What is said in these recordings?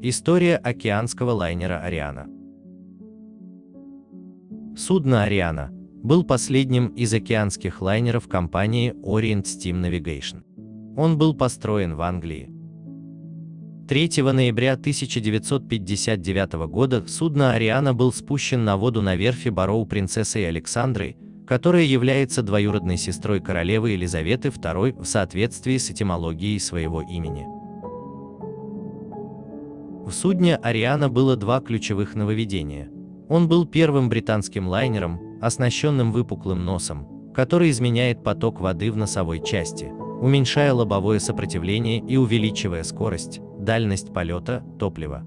История океанского лайнера «Ариана». Судно «Ариана» был последним из океанских лайнеров компании Orient Steam Navigation. Он был построен в Англии. 3 ноября 1959 года судно «Ариана» был спущен на воду на верфи Барроу принцессой Александрой, которая является двоюродной сестрой королевы Елизаветы II в соответствии с этимологией своего имени. В судне «Ариана» было два ключевых нововведения. Он был первым британским лайнером, оснащенным выпуклым носом, который изменяет поток воды в носовой части, уменьшая лобовое сопротивление и увеличивая скорость, дальность полета, топливо,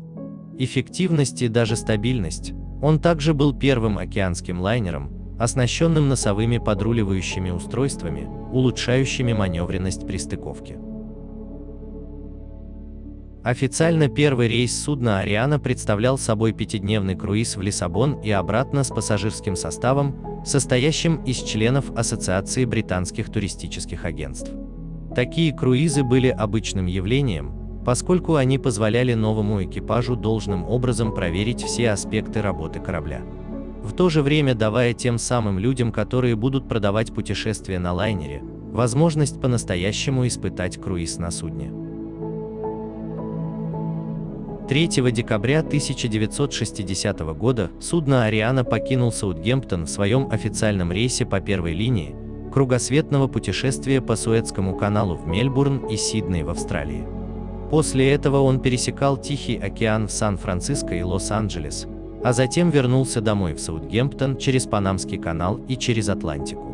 эффективность и даже стабильность. Он также был первым океанским лайнером, оснащенным носовыми подруливающими устройствами, улучшающими маневренность при стыковке. Официально первый рейс судна «Ариана» представлял собой пятидневный круиз в Лиссабон и обратно с пассажирским составом, состоящим из членов Ассоциации британских туристических агентств. Такие круизы были обычным явлением, поскольку они позволяли новому экипажу должным образом проверить все аспекты работы корабля, в то же время давая тем самым людям, которые будут продавать путешествия на лайнере, возможность по-настоящему испытать круиз на судне. 3 декабря 1960 года судно «Ариана» покинул Саутгемптон в своем официальном рейсе по первой линии кругосветного путешествия по Суэцкому каналу в Мельбурн и Сидней в Австралии. После этого он пересекал Тихий океан в Сан-Франциско и Лос-Анджелес, а затем вернулся домой в Саутгемптон через Панамский канал и через Атлантику.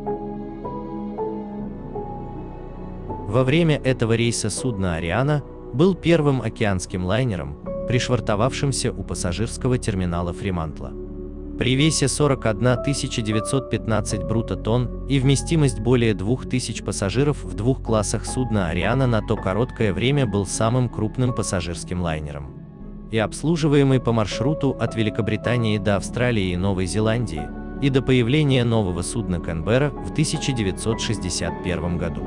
Во время этого рейса судно «Ариана» был первым океанским лайнером, пришвартовавшимся у пассажирского терминала Фримантла. При весе 41 915 бруто-тонн и вместимость более 2000 пассажиров в двух классах судна «Ариана» на то короткое время был самым крупным пассажирским лайнером и обслуживаемый по маршруту от Великобритании до Австралии и Новой Зеландии и до появления нового судна «Канберра» в 1961 году.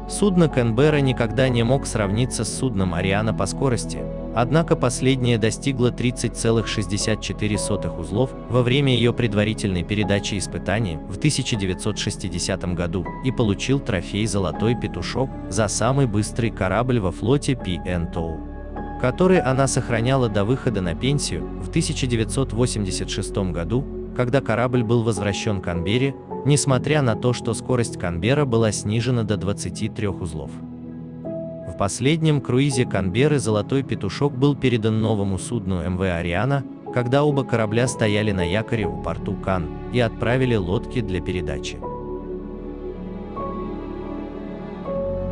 Судно «Канберра» никогда не мог сравниться с судном «Ариана» по скорости, однако последнее достигло 30,64 узлов во время ее предварительной передачи испытаний в 1960 году и получил трофей «Золотой петушок» за самый быстрый корабль во флоте P&O, который она сохраняла до выхода на пенсию в 1986 году, когда корабль был возвращен Канберре, несмотря на то, что скорость Канберра была снижена до 23 узлов. В последнем круизе Канберры «Золотой петушок» был передан новому судну МВ «Ариана», когда оба корабля стояли на якоре у порту Кан и отправили лодки для передачи.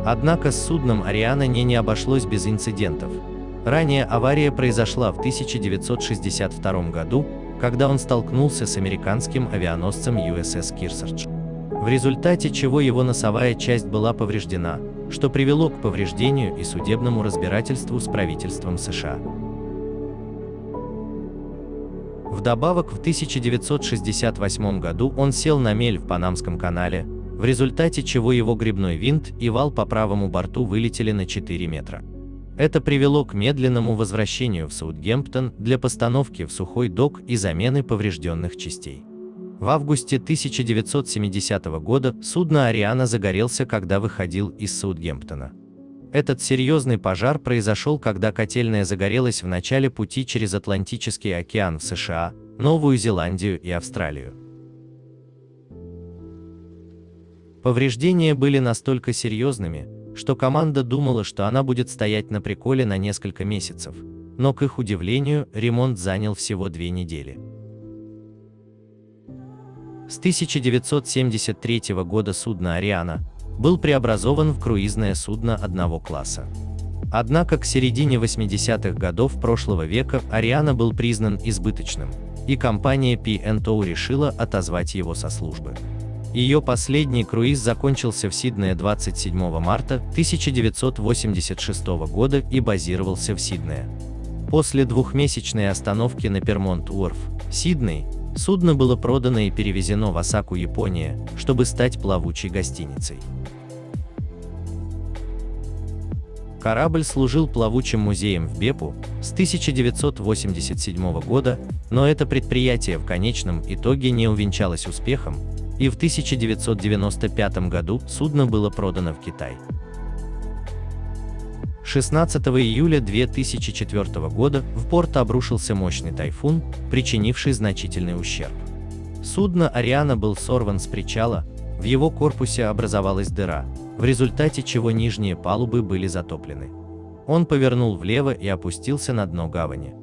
Однако с судном «Ариана» не обошлось без инцидентов. Ранее авария произошла в 1962 году, когда он столкнулся с американским авианосцем USS Kearsarge, в результате чего его носовая часть была повреждена, что привело к повреждению и судебному разбирательству с правительством США. Вдобавок, в 1968 году он сел на мель в Панамском канале, в результате чего его гребной винт и вал по правому борту вылетели на 4 метра. Это привело к медленному возвращению в Саутгемптон для постановки в сухой док и замены поврежденных частей. В августе 1970 года судно «Ариана» загорелся, когда выходил из Саутгемптона. Этот серьезный пожар произошел, когда котельная загорелась в начале пути через Атлантический океан в США, Новую Зеландию и Австралию. Повреждения были настолько серьезными, что команда думала, что она будет стоять на приколе на несколько месяцев, но, к их удивлению, ремонт занял всего 2 недели. С 1973 года судно «Ариана» был преобразован в круизное судно одного класса. Однако к середине 80-х годов прошлого века «Ариана» был признан избыточным, и компания P&O решила отозвать его со службы. Ее последний круиз закончился в Сиднее 27 марта 1986 года и базировался в Сиднее. После двухмесячной остановки на Пермонт-Уорф, Сидней, судно было продано и перевезено в Осаку, Япония, чтобы стать плавучей гостиницей. Корабль служил плавучим музеем в Бепу с 1987 года, но это предприятие в конечном итоге не увенчалось успехом, и в 1995 году судно было продано в Китай. 16 июля 2004 года в порт обрушился мощный тайфун, причинивший значительный ущерб. Судно «Ариана» был сорван с причала, в его корпусе образовалась дыра, в результате чего нижние палубы были затоплены. Он повернул влево и опустился на дно гавани.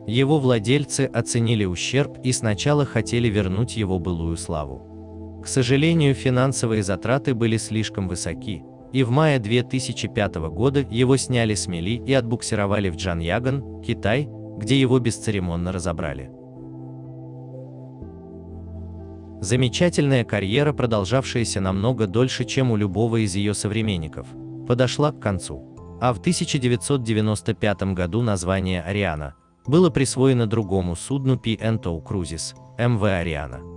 Его владельцы оценили ущерб и сначала хотели вернуть его былую славу. К сожалению, финансовые затраты были слишком высоки, и в мае 2005 года его сняли с мели и отбуксировали в Джанъягон, Китай, где его бесцеремонно разобрали. Замечательная карьера, продолжавшаяся намного дольше, чем у любого из ее современников, подошла к концу, а в 1995 году название «Ариана» было присвоено другому судну P&O Cruises, МВ «Ариана».